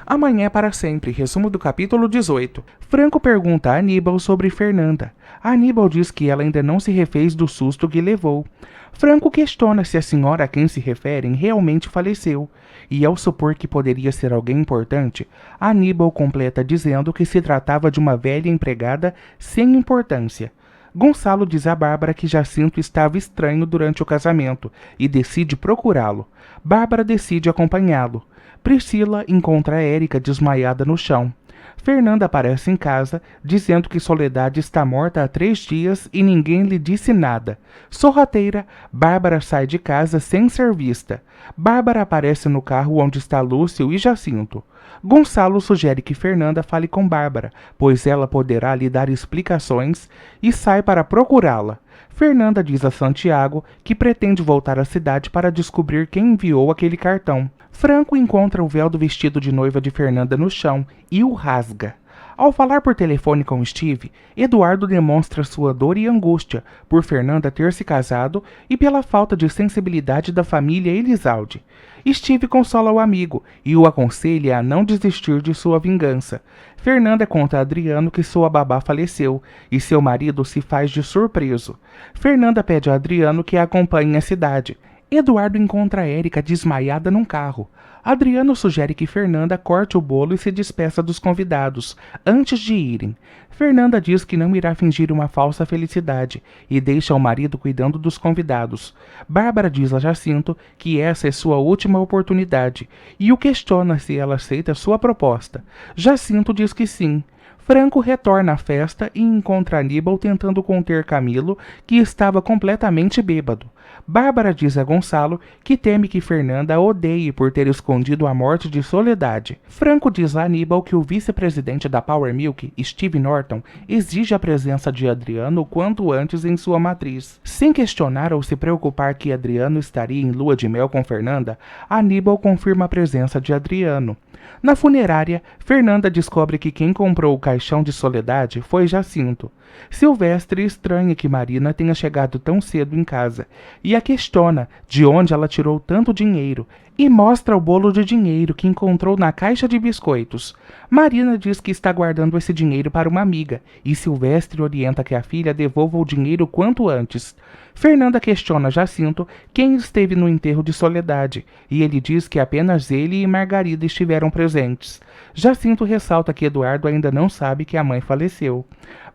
Amanhã é para sempre. Resumo do capítulo 18. Franco pergunta a Aníbal sobre Fernanda. Aníbal diz que ela ainda não se refez do susto que levou. Franco questiona se a senhora a quem se referem realmente faleceu. E ao supor que poderia ser alguém importante, Aníbal completa dizendo que se tratava de uma velha empregada sem importância. Gonçalo diz a Bárbara que Jacinto estava estranho durante o casamento e decide procurá-lo. Bárbara decide acompanhá-lo. Priscila encontra Érica desmaiada no chão. Fernanda aparece em casa, dizendo que Soledade está morta há 3 dias e ninguém lhe disse nada. Sorrateira, Bárbara sai de casa sem ser vista. Bárbara aparece no carro onde está Lúcio e Jacinto. Gonçalo sugere que Fernanda fale com Bárbara, pois ela poderá lhe dar explicações, e sai para procurá-la. Fernanda diz a Santiago que pretende voltar à cidade para descobrir quem enviou aquele cartão. Franco encontra o véu do vestido de noiva de Fernanda no chão e o rasga. Ao falar por telefone com Steve, Eduardo demonstra sua dor e angústia por Fernanda ter se casado e pela falta de sensibilidade da família Elizalde. Steve consola o amigo e o aconselha a não desistir de sua vingança. Fernanda conta a Adriano que sua babá faleceu e seu marido se faz de surpreso. Fernanda pede a Adriano que a acompanhe à cidade. Eduardo encontra Érica desmaiada num carro. Adriano sugere que Fernanda corte o bolo e se despeça dos convidados, antes de irem. Fernanda diz que não irá fingir uma falsa felicidade e deixa o marido cuidando dos convidados. Bárbara diz a Jacinto que essa é sua última oportunidade e o questiona se ela aceita sua proposta. Jacinto diz que sim. Franco retorna à festa e encontra Aníbal tentando conter Camilo, que estava completamente bêbado. Bárbara diz a Gonçalo que teme que Fernanda a odeie por ter escondido a morte de Soledade. Franco diz a Aníbal que o vice-presidente da Power Milk, Steve Norton, exige a presença de Adriano o quanto antes em sua matriz. Sem questionar ou se preocupar que Adriano estaria em lua de mel com Fernanda, Aníbal confirma a presença de Adriano. Na funerária, Fernanda descobre que quem comprou o caixão de Soledade foi Jacinto. Silvestre estranha que Marina tenha chegado tão cedo em casa e a questiona de onde ela tirou tanto dinheiro e mostra o bolo de dinheiro que encontrou na caixa de biscoitos. Marina diz que está guardando esse dinheiro para uma amiga e Silvestre orienta que a filha devolva o dinheiro quanto antes. Fernanda questiona Jacinto quem esteve no enterro de Soledade e ele diz que apenas ele e Margarida estiveram presentes. Jacinto ressalta que Eduardo ainda não sabe que a mãe faleceu.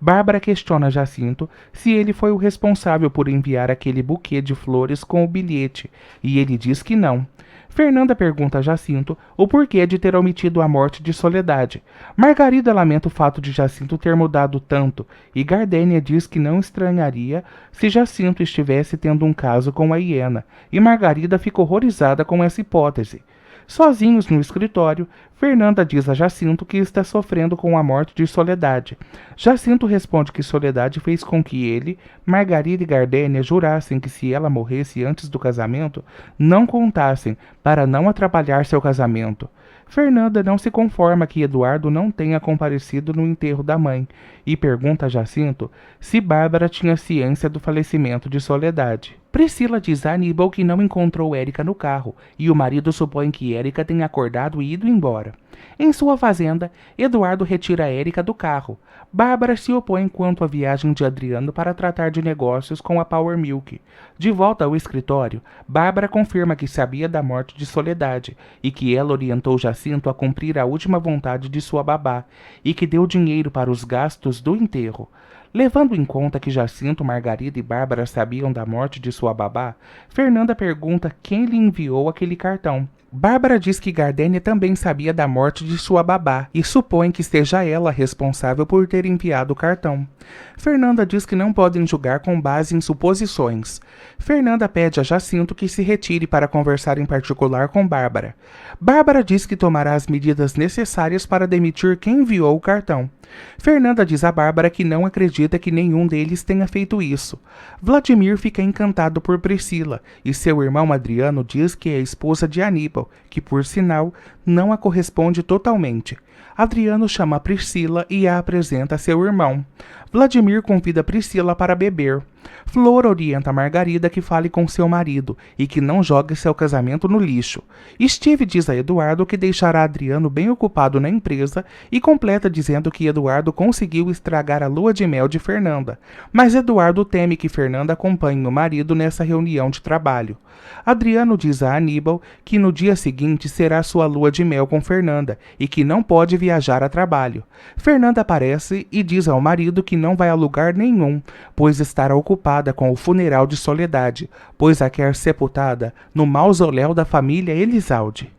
Bárbara questiona Jacinto se ele foi o responsável por enviar aquele buquê de flores com o bilhete e ele diz que não. Fernanda pergunta a Jacinto o porquê de ter omitido a morte de Soledade. Margarida lamenta o fato de Jacinto ter mudado tanto e Gardênia diz que não estranharia se Jacinto estivesse tendo um caso com a hiena, e Margarida fica horrorizada com essa hipótese. Sozinhos no escritório, Fernanda diz a Jacinto que está sofrendo com a morte de Soledade. Jacinto responde que Soledade fez com que ele, Margarida e Gardênia jurassem que se ela morresse antes do casamento, não contassem, para não atrapalhar seu casamento. Fernanda não se conforma que Eduardo não tenha comparecido no enterro da mãe e pergunta a Jacinto se Bárbara tinha ciência do falecimento de Soledade. Priscila diz a Aníbal que não encontrou Érica no carro e o marido supõe que Érica tenha acordado e ido embora. Em sua fazenda, Eduardo retira Érica do carro. Bárbara se opõe quanto à viagem de Adriano para tratar de negócios com a Power Milk. De volta ao escritório, Bárbara confirma que sabia da morte de Soledade e que ela orientou Jacinto a cumprir a última vontade de sua babá e que deu dinheiro para os gastos do enterro. Levando em conta que Jacinto, Margarida e Bárbara sabiam da morte de sua babá, Fernanda pergunta quem lhe enviou aquele cartão. Bárbara diz que Gardênia também sabia da morte de sua babá e supõe que seja ela responsável por ter enviado o cartão. Fernanda diz que não podem julgar com base em suposições. Fernanda pede a Jacinto que se retire para conversar em particular com Bárbara. Bárbara diz que tomará as medidas necessárias para demitir quem enviou o cartão. Fernanda diz a Bárbara que não acredita que nenhum deles tenha feito isso. Vladimir fica encantado por Priscila e seu irmão Adriano diz que é a esposa de Aníbal, que por sinal não a corresponde totalmente. Adriano chama Priscila e a apresenta a seu irmão. Vladimir convida Priscila para beber. Flor orienta Margarida que fale com seu marido e que não jogue seu casamento no lixo. Steve diz a Eduardo que deixará Adriano bem ocupado na empresa e completa dizendo que Eduardo conseguiu estragar a lua de mel de Fernanda, mas Eduardo teme que Fernanda acompanhe o marido nessa reunião de trabalho. Adriano diz a Aníbal que no dia seguinte será sua lua de mel com Fernanda e que não pode viajar a trabalho. Fernanda aparece e diz ao marido que não vai a lugar nenhum, pois estará ocupada com o funeral de Soledade, pois a quer sepultada no mausoléu da família Elizalde.